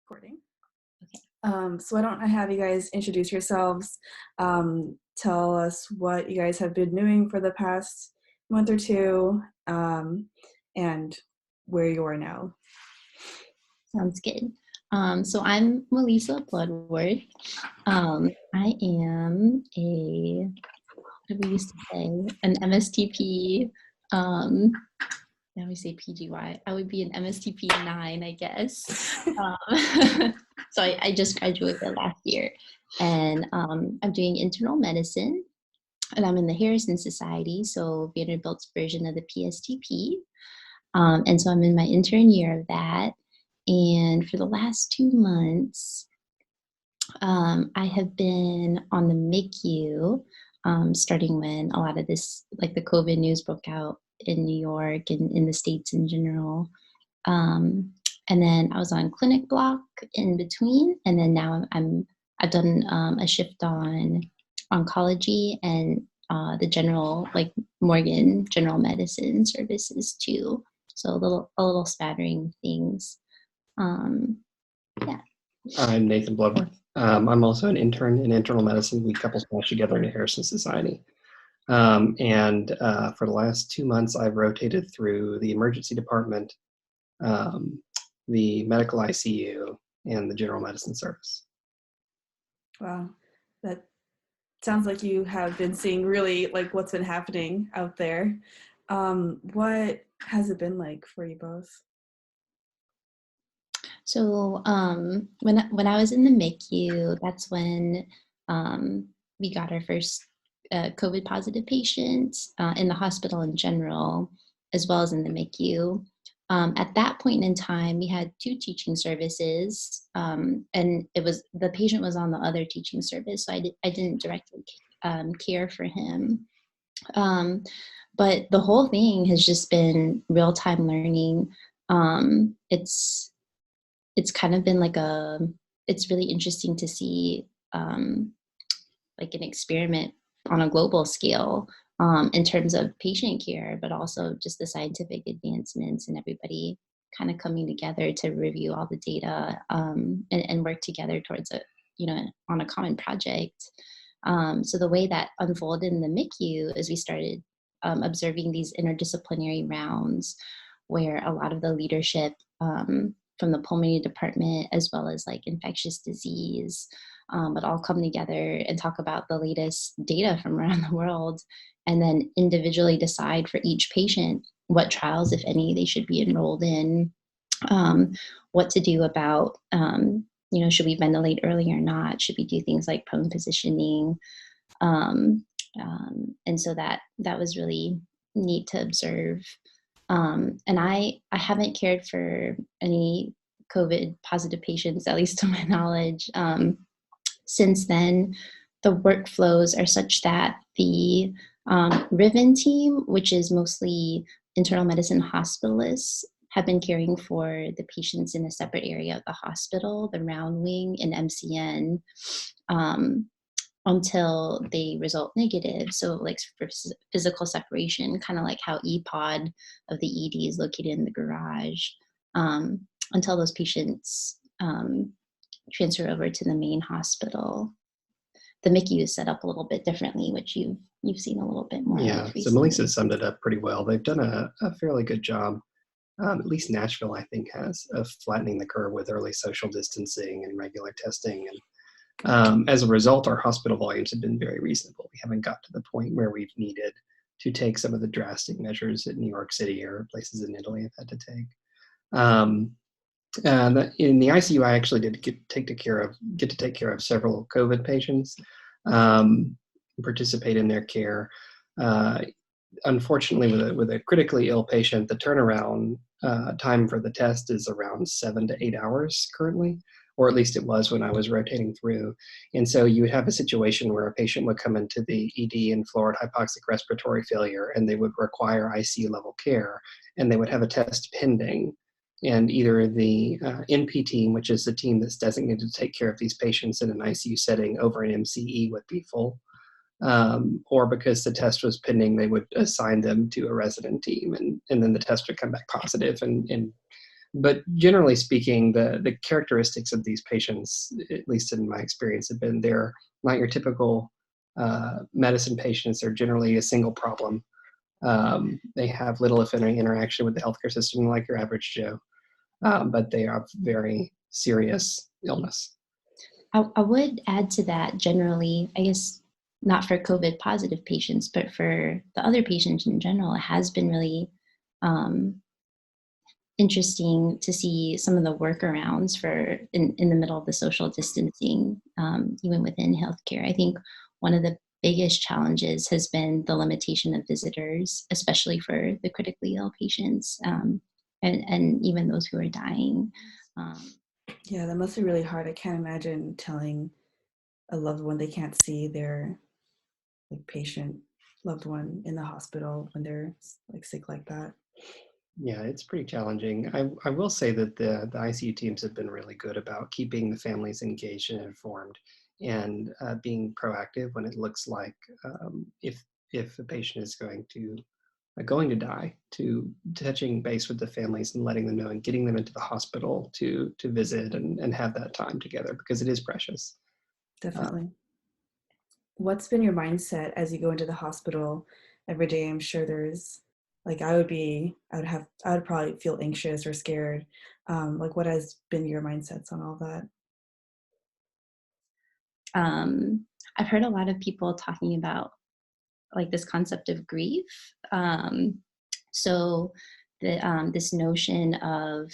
Recording. Okay. So why don't I have you guys introduce yourselves, tell us what you guys have been doing for the past month or two, and where you are now. Sounds good. So I'm Melissa Bloodworth. I am what do we used to say? An MSTP. Now we say PGY. I would be an MSTP 9, I guess. So I just graduated last year, and I'm doing internal medicine, and I'm in the Harrison Society, so Vanderbilt's version of the PSTP. And so I'm in my intern year of that. And for the last 2 months, I have been on the MICU, starting when a lot of this, like the COVID news broke out in New York and in the States in general. And then I was on clinic block in between. And then now I've done a shift on oncology and the general, like Morgan general medicine services too. So a little spattering things. Yeah. I'm Nathan Bloodworth. I'm also an intern in internal medicine. We couple smash together in the Harrison Society. And for the last 2 months, I've rotated through the emergency department, the medical ICU, and the general medicine service. Wow, that sounds like you have been seeing really like what's been happening out there. What has it been like for you both? So when I was in the MICU, that's when we got our first COVID positive patient in the hospital in general, as well as in the MICU. At that point in time, we had 2 teaching services, and the patient was on the other teaching service, so I didn't directly care for him. But the whole thing has just been real-time learning. It's kind of been it's really interesting to see like an experiment on a global scale in terms of patient care, but also just the scientific advancements and everybody kind of coming together to review all the data and work together towards on a common project. So the way that unfolded in the MICU is we started observing these interdisciplinary rounds where a lot of the leadership from the pulmonary department, as well as like infectious disease, would all come together and talk about the latest data from around the world, and then individually decide for each patient what trials, if any, they should be enrolled in, what to do about, should we ventilate early or not? Should we do things like prone positioning? And so that was really neat to observe. And I haven't cared for any COVID positive patients, at least to my knowledge. Since then, the workflows are such that the Riven team, which is mostly internal medicine hospitalists, have been caring for the patients in a separate area of the hospital, the round wing and MCN, until they result negative. So like for physical separation, kind of like how EPOD of the ED is located in the garage, until those patients transfer over to the main hospital. The MICU is set up a little bit differently, which you've seen a little bit more. Yeah, so Melissa summed it up pretty well. They've done a fairly good job. At least Nashville, I think, has of flattening the curve with early social distancing and regular testing. And as a result, our hospital volumes have been very reasonable. We haven't got to the point where we've needed to take some of the drastic measures that New York City or places in Italy have had to take. In the ICU, I actually did get to take care of several COVID patients, participate in their care. Unfortunately, with a critically ill patient, the turnaround time for the test is around 7 to 8 hours currently, or at least it was when I was rotating through. And so you would have a situation where a patient would come into the ED in florid hypoxic respiratory failure, and they would require ICU level care, and they would have a test pending. And either the NP team, which is the team that's designated to take care of these patients in an ICU setting over an MCE, would be full. Or because the test was pending, they would assign them to a resident team, and then the test would come back positive, and But generally speaking, the characteristics of these patients, at least in my experience, have been they're not your typical medicine patients. They're generally a single problem. They have little, if any, interaction with the healthcare system like your average Joe, but they are very serious illness. I would add to that generally, I guess not for COVID positive patients, but for the other patients in general, it has been really interesting to see some of the workarounds for in the middle of the social distancing, even within healthcare. I think one of the biggest challenges has been the limitation of visitors, especially for the critically ill patients, and even those who are dying. Yeah, that must be really hard. I can't imagine telling a loved one they can't see their like patient loved one in the hospital when they're like sick like that. Yeah, it's pretty challenging. I will say that the ICU teams have been really good about keeping the families engaged and informed, and being proactive when it looks like if the patient is going to die, to touching base with the families and letting them know and getting them into the hospital to visit and have that time together, because it is precious. Definitely. What's been your mindset as you go into the hospital every day? I'm sure there's like I would probably feel anxious or scared. Like what has been your mindsets on all that? I've heard a lot of people talking about like this concept of grief. So this notion of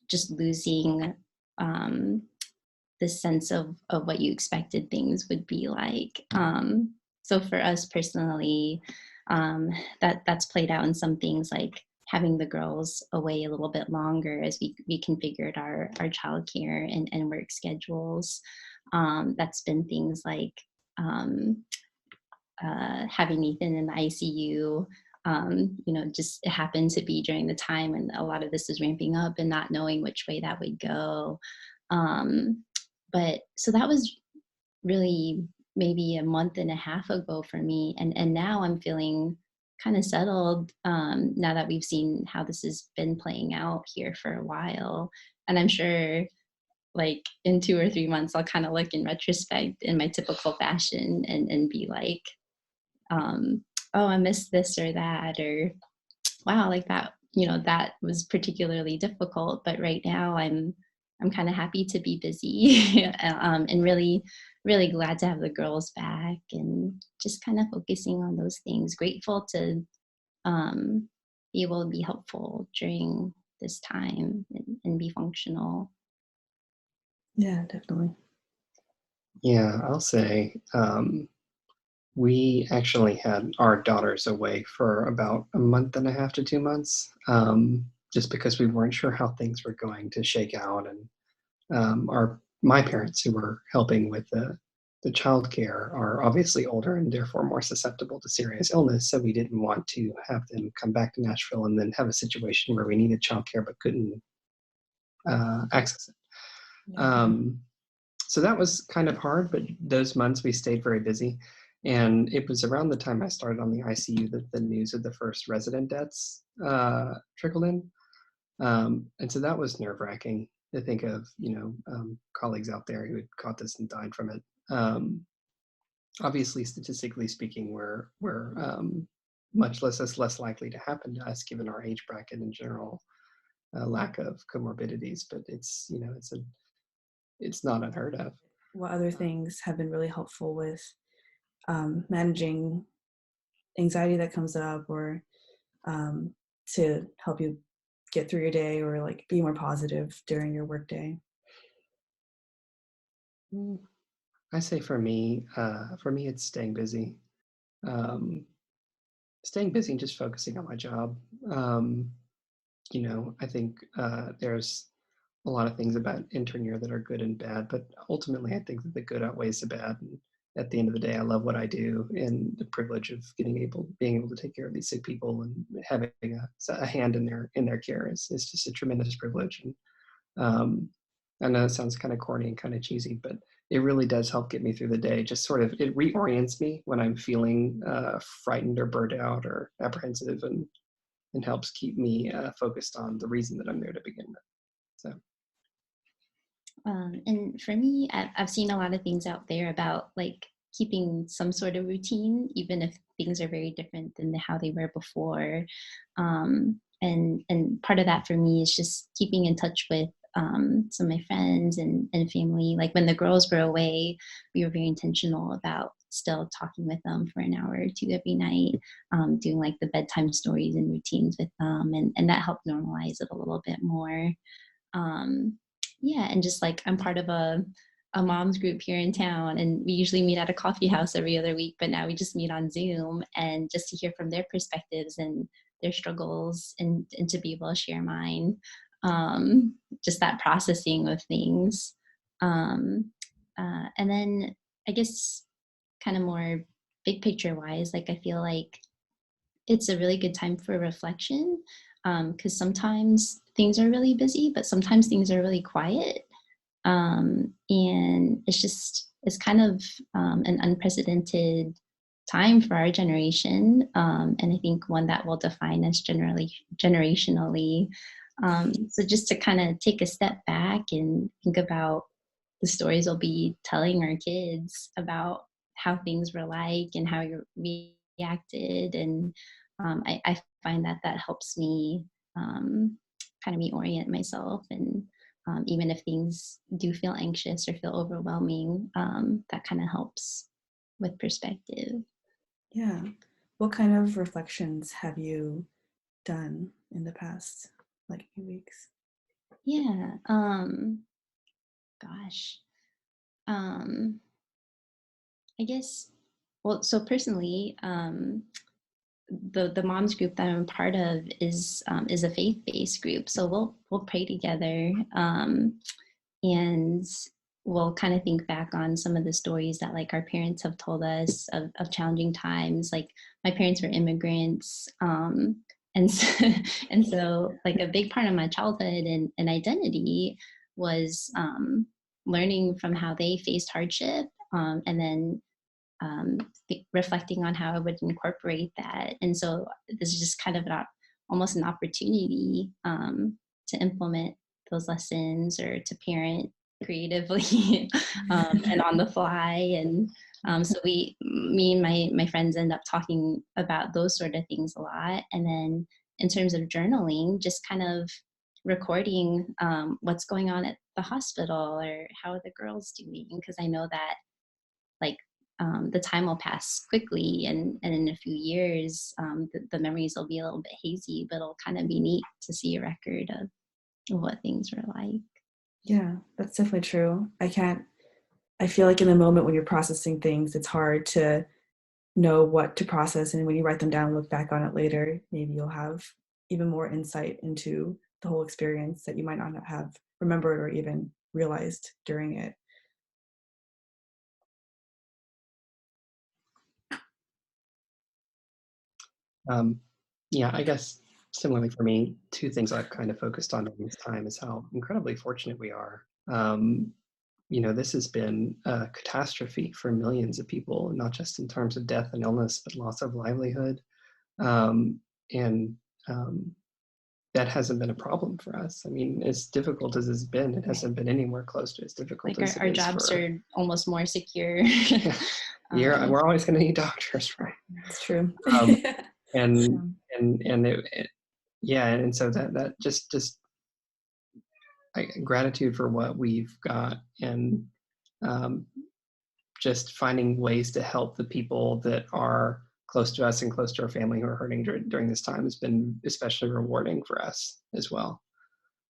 just losing the sense of what you expected things would be like. So for us personally, that's played out in some things like having the girls away a little bit longer as we configured our childcare and work schedules. That's been things like having Nathan in the ICU. Just it happened to be during the time when a lot of this is ramping up and not knowing which way that would go. But so that was really maybe a month and a half ago for me. And now I'm feeling kind of settled, now that we've seen how this has been playing out here for a while. And I'm sure like in 2 or 3 months, I'll kind of look in retrospect in my typical fashion and be like, oh, I missed this or that, or wow, like that, that was particularly difficult. But right now I'm kind of happy to be busy, and really, really glad to have the girls back and just kind of focusing on those things. Grateful to be able to be helpful during this time and be functional. Yeah, definitely. Yeah, I'll say we actually had our daughters away for about a month and a half to 2 months, just because we weren't sure how things were going to shake out. And my parents, who were helping with the childcare, are obviously older and therefore more susceptible to serious illness. So we didn't want to have them come back to Nashville and then have a situation where we needed childcare but couldn't access it. Yeah. So that was kind of hard, but those months we stayed very busy. And it was around the time I started on the ICU that the news of the first resident deaths trickled in. And so that was nerve-wracking to think of, colleagues out there who had caught this and died from it. Obviously, statistically speaking, we're much less likely to happen to us given our age bracket in general, lack of comorbidities. But it's not unheard of. What other things have been really helpful with managing anxiety that comes up, or to help you get through your day, or like be more positive during your work day? I say for me, it's staying busy. Um, Staying busy and just focusing on my job. I think there's a lot of things about intern year that are good and bad, but ultimately I think that the good outweighs the bad. And at the end of the day, I love what I do, and the privilege of being able to take care of these sick people and having a hand in their care is just a tremendous privilege. And I know it sounds kind of corny and kind of cheesy, but it really does help get me through the day. Just sort of, it reorients me when I'm feeling frightened or burnt out or apprehensive, and and helps keep me focused on the reason that I'm there to begin with. So. And for me, I've seen a lot of things out there about like keeping some sort of routine, even if things are very different than how they were before. And part of that for me is just keeping in touch with some of my friends and family. Like when the girls were away, we were very intentional about still talking with them for an hour or two every night, doing like the bedtime stories and routines with them. And that helped normalize it a little bit more. Yeah, and just like I'm part of a mom's group here in town, and we usually meet at a coffee house every other week, but now we just meet on Zoom, and just to hear from their perspectives and their struggles, and to be able to share mine, just that processing of things. And then I guess kind of more big picture wise, like I feel like it's a really good time for reflection, because sometimes things are really busy, but sometimes things are really quiet. And it's kind of an unprecedented time for our generation. And I think one that will define us generationally. So just to kind of take a step back and think about the stories we'll be telling our kids about how things were like and how you reacted. And I find that helps me kind of me orient myself. And even if things do feel anxious or feel overwhelming, that kind of helps with perspective. Yeah. What kind of reflections have you done in the past, like, few weeks? Yeah. Gosh. I guess, well, so personally, the moms group that I'm a part of is a faith-based group. So we'll pray together, and we'll kind of think back on some of the stories that like our parents have told us of challenging times. Like my parents were immigrants, and so, and so like a big part of my childhood and identity was learning from how they faced hardship, and then reflecting on how I would incorporate that. And so this is just kind of almost an opportunity to implement those lessons or to parent creatively and on the fly. And so me and my friends end up talking about those sort of things a lot. And then in terms of journaling, just kind of recording what's going on at the hospital or how are the girls doing, because I know that like the time will pass quickly, and in a few years the memories will be a little bit hazy, but it'll kind of be neat to see a record of what things were like. Yeah, that's definitely true. I feel like in the moment when you're processing things, it's hard to know what to process, and when you write them down and look back on it later, maybe you'll have even more insight into the whole experience that you might not have remembered or even realized during it. Yeah, I guess similarly for me, two things I've kind of focused on during this time is how incredibly fortunate we are. This has been a catastrophe for millions of people, not just in terms of death and illness, but loss of livelihood. And that hasn't been a problem for us. I mean, as difficult as it's been, it hasn't been anywhere close to as difficult like as our it is jobs for, are almost more secure. we're always going to need doctors, right? It's true. And so that just gratitude for what we've got, and just finding ways to help the people that are close to us and close to our family who are hurting during this time has been especially rewarding for us as well.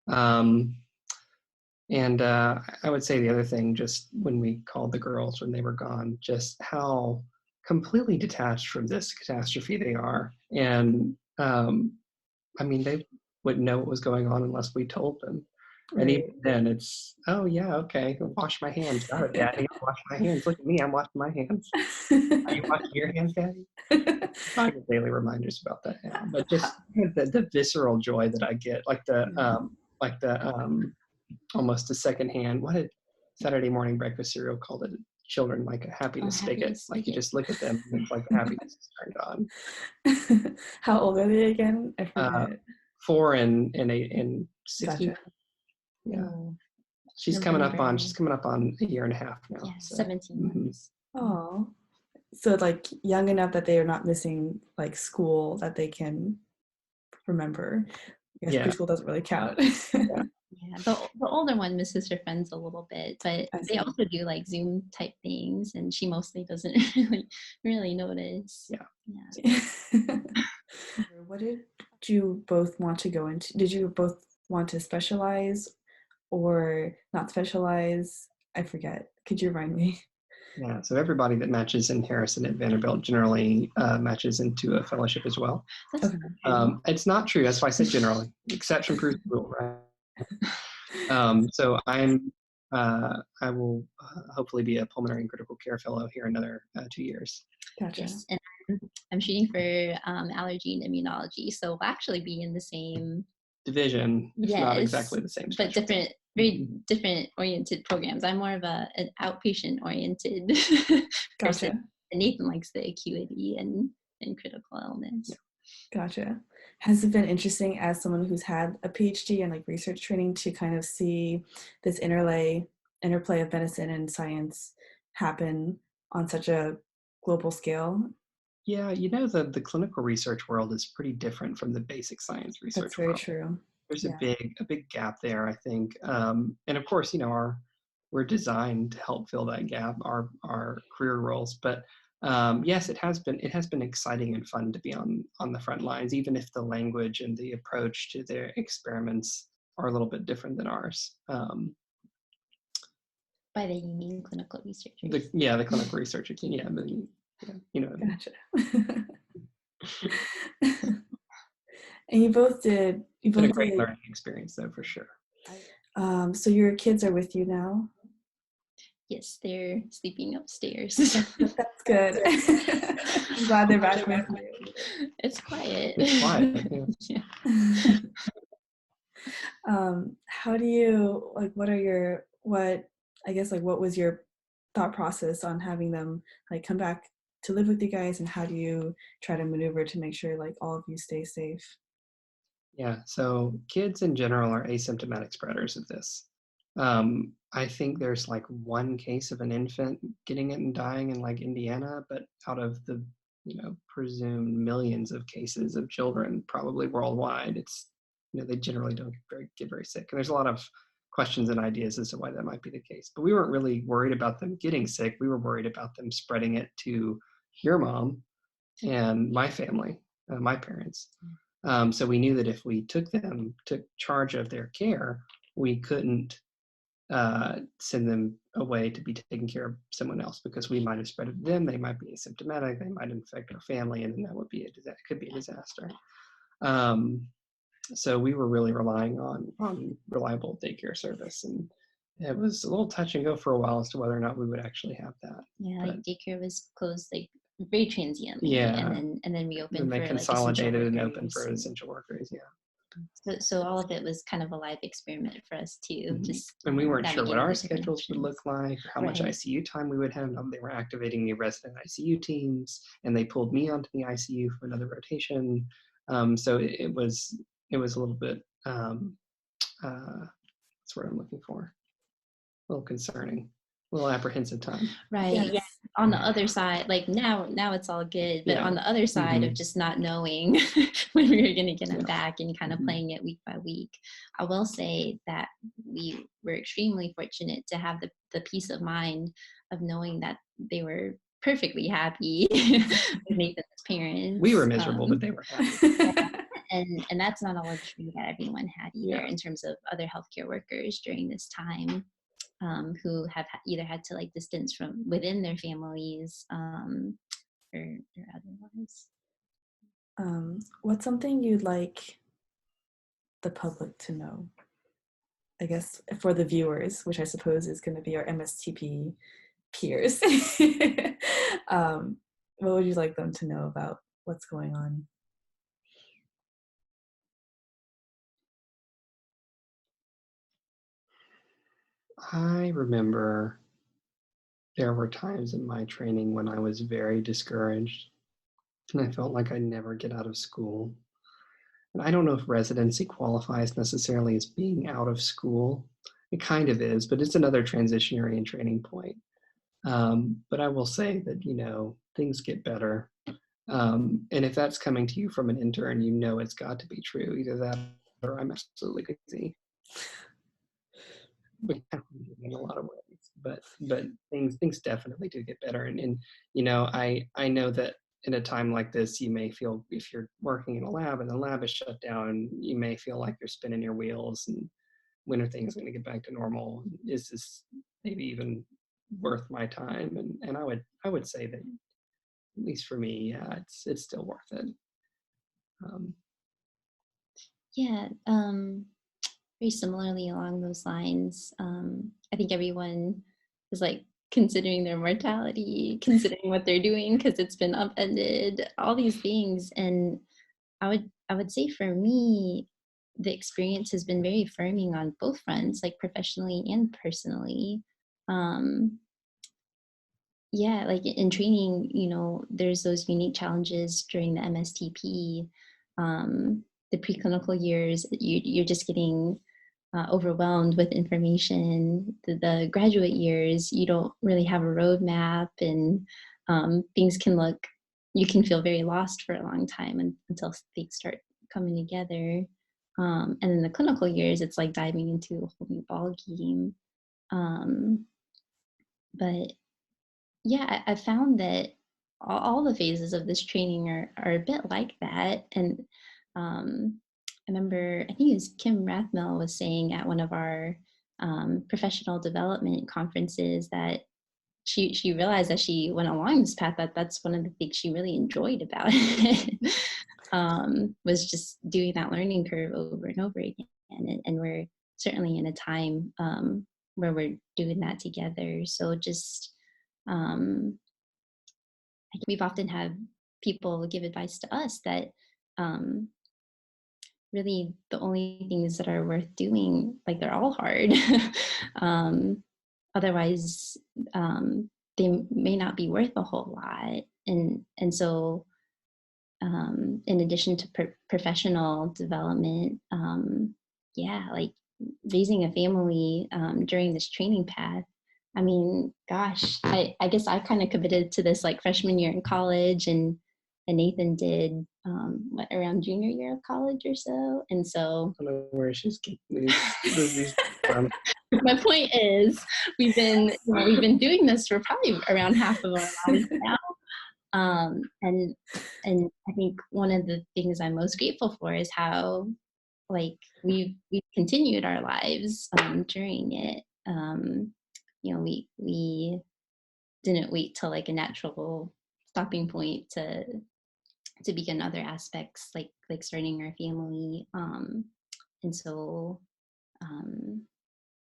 And I would say the other thing, just when we called the girls when they were gone, just how completely detached from this catastrophe they are. And I mean, they wouldn't know what was going on unless we told them. Right. And even then it's, oh yeah, okay, wash my hands. Got it, Daddy, I'll wash my hands. Look at me, I'm washing my hands. Are you washing your hands, Daddy? I get daily reminders about that now. But just the visceral joy that I get, like the almost a secondhand, what did Saturday morning breakfast cereal called it? children like a happiness spigot. Like you just look at them and it's like the happiness is turned on. How old are they again? I Uh, forget. 4 and 8 and 16. Gotcha. Yeah. Oh, She's coming up on a year and a half now. Yeah, So. 17 months. Oh, so like young enough that they are not missing like school, that they can remember. I guess preschool doesn't really count. Yeah, the older one misses her friends a little bit, but they also do like Zoom type things, and she mostly doesn't really notice. Yeah. What did you both want to go into? Did you both want to specialize or not specialize? I forget. Could you remind me? Yeah, so everybody that matches in Harrison at Vanderbilt generally matches into a fellowship as well. That's It's not true. That's why I said generally. Exception proves the rule, right? So I will hopefully be a pulmonary and critical care fellow here another 2 years. Gotcha. Yes, and I'm shooting for allergy and immunology, so we'll actually be in the same division, if not exactly the same but specialty. very different oriented programs. I'm more of an outpatient oriented person. Gotcha. And Nathan likes the acuity and critical illness. Yeah. Gotcha. Has it been interesting as someone who's had a PhD and like research training to kind of see this interplay of medicine and science happen on such a global scale? Yeah, the clinical research world is pretty different from the basic science research That's very world. true. There's a big gap there, I think. And of course, we're designed to help fill that gap, our career roles. But yes, it has been exciting and fun to be on the front lines, even if the language and the approach to their experiments are a little bit different than ours. By that you mean clinical researchers? The clinical research. Yeah, but Gotcha. And you both did. It's been a great learning experience, though, for sure. So your kids are with you now? Yes, they're sleeping upstairs. That's good. I'm glad they're back with you. It's quiet. It's quiet. Yeah. How do you like? What was your thought process on having them like come back to live with you guys, and how do you try to maneuver to make sure like all of you stay safe? Yeah, so kids in general are asymptomatic spreaders of this. I think there's like one case of an infant getting it and dying in like Indiana, but out of the presumed millions of cases of children probably worldwide, it's they generally don't get very sick. And there's a lot of questions and ideas as to why that might be the case. But we weren't really worried about them getting sick. We were worried about them spreading it to your mom and my family, my parents. So we knew that if we took charge of their care, we couldn't send them away to be taking care of someone else, because we might have spread it to them. They might be asymptomatic. They might infect our family, and then that would be could be a disaster. So we were really relying on reliable daycare service, and it was a little touch and go for a while as to whether or not we would actually have that. Yeah, like daycare was closed like very transiently. Yeah, and then we opened. And they for consolidated like, and opened for essential workers. Yeah. So all of it was kind of a live experiment for us too. Just and we weren't sure what our schedules would look like, or how much Right. ICU time we would have. They were activating new resident ICU teams, and they pulled me onto the ICU for another rotation. So it was a little bit. That's what I'm looking for. A little concerning, a little apprehensive time. Right. Yes. Yeah. On the other side, like now it's all good, but on the other side of just not knowing when we were going to get them back and kind of playing it week by week, I will say that we were extremely fortunate to have the peace of mind of knowing that they were perfectly happy with Nathan's parents. We were miserable, but they were happy. And that's not a luxury that everyone had either, in terms of other healthcare workers during this time. Who have either had to like distance from within their families or otherwise. What's something you'd like the public to know? I guess for the viewers, which I suppose is going to be our MSTP peers. What would you like them to know about what's going on? I remember There were times in my training when I was very discouraged and I felt like I'd never get out of school. And I don't know if residency qualifies necessarily as being out of school. It kind of is, but it's another transitionary and training point. But I will say that, things get better. And if that's coming to you from an intern, it's got to be true. Either that or I'm absolutely crazy. In a lot of ways, but things definitely do get better. And I know that in a time like this, you may feel, if you're working in a lab and the lab is shut down, you may feel like you're spinning your wheels and when are things going to get back to normal? Is this maybe even worth my time? And I would say that, at least for me, yeah, it's still worth it. Yeah, very similarly along those lines. I think everyone is like considering their mortality, considering what they're doing because it's been upended, all these things. And I would say for me, the experience has been very affirming on both fronts, like professionally and personally. Um, yeah, like in training, there's those unique challenges during the MSTP. The preclinical years, you're just getting overwhelmed with information. The graduate years, you don't really have a roadmap, and you can feel very lost for a long time until things start coming together. And in the clinical years, it's like diving into a whole new ball game. But yeah, I found that all the phases of this training are a bit like that. And I remember, I think it was Kim Rathmel was saying at one of our professional development conferences that she realized as she went along this path that that's one of the things she really enjoyed about it. Was just doing that learning curve over and over again. And we're certainly in a time where we're doing that together. So just we've often had people give advice to us that really the only things that are worth doing, like they're all hard. Otherwise, they may not be worth a whole lot. And so, in addition to professional development, yeah, like raising a family during this training path. I mean, gosh, I guess I kind of committed to this like freshman year in college, and Nathan did around junior year of college or so. And so I don't know where she's getting these from. my point is, we've been doing this for probably around half of our lives now. And I think one of the things I'm most grateful for is how like we've continued our lives during it. We didn't wait till like a natural stopping point to begin other aspects like starting our family. And so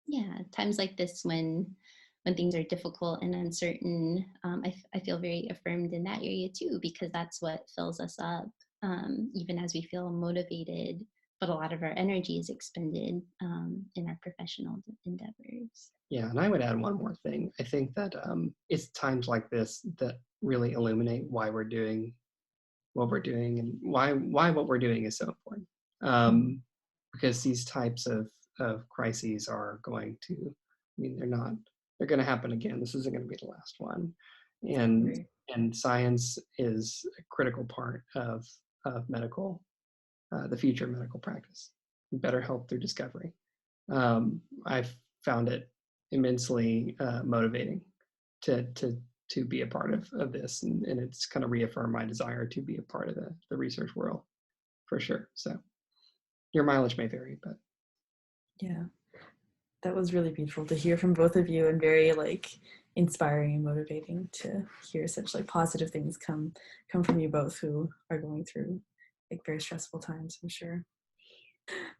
yeah, times like this when things are difficult and uncertain, I feel very affirmed in that area too, because that's what fills us up, even as we feel motivated, but a lot of our energy is expended in our professional endeavors. Yeah, and I would add one more thing. I think that it's times like this that really illuminate why we're doing what we're doing and why what we're doing is so important. Because these types of crises are going to, they're going to happen again. This isn't going to be the last one. And science is a critical part of medical, the future of medical practice, better health through discovery. I've found it immensely motivating to be a part of this, and it's kind of reaffirmed my desire to be a part of the research world, for sure. So your mileage may vary, but Yeah, that was really beautiful to hear from both of you, and very like inspiring and motivating to hear such like positive things come from you both who are going through like very stressful times, I'm sure.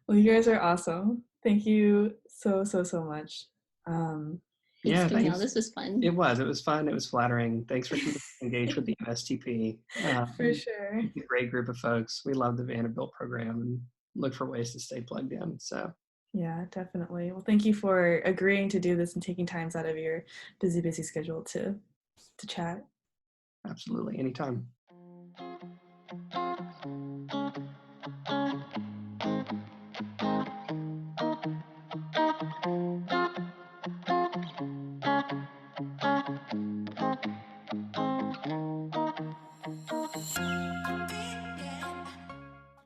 Well, you guys are awesome. Thank you so much. Thanks, yeah, Camille. thanks. This was fun. It was fun. It was flattering. Thanks for keeping engaged with the MSTP. For sure. It's a great group of folks. We love the Vanderbilt program and look for ways to stay plugged in. So Yeah, definitely. Well, thank you for agreeing to do this and taking times out of your busy schedule to chat. Absolutely, anytime.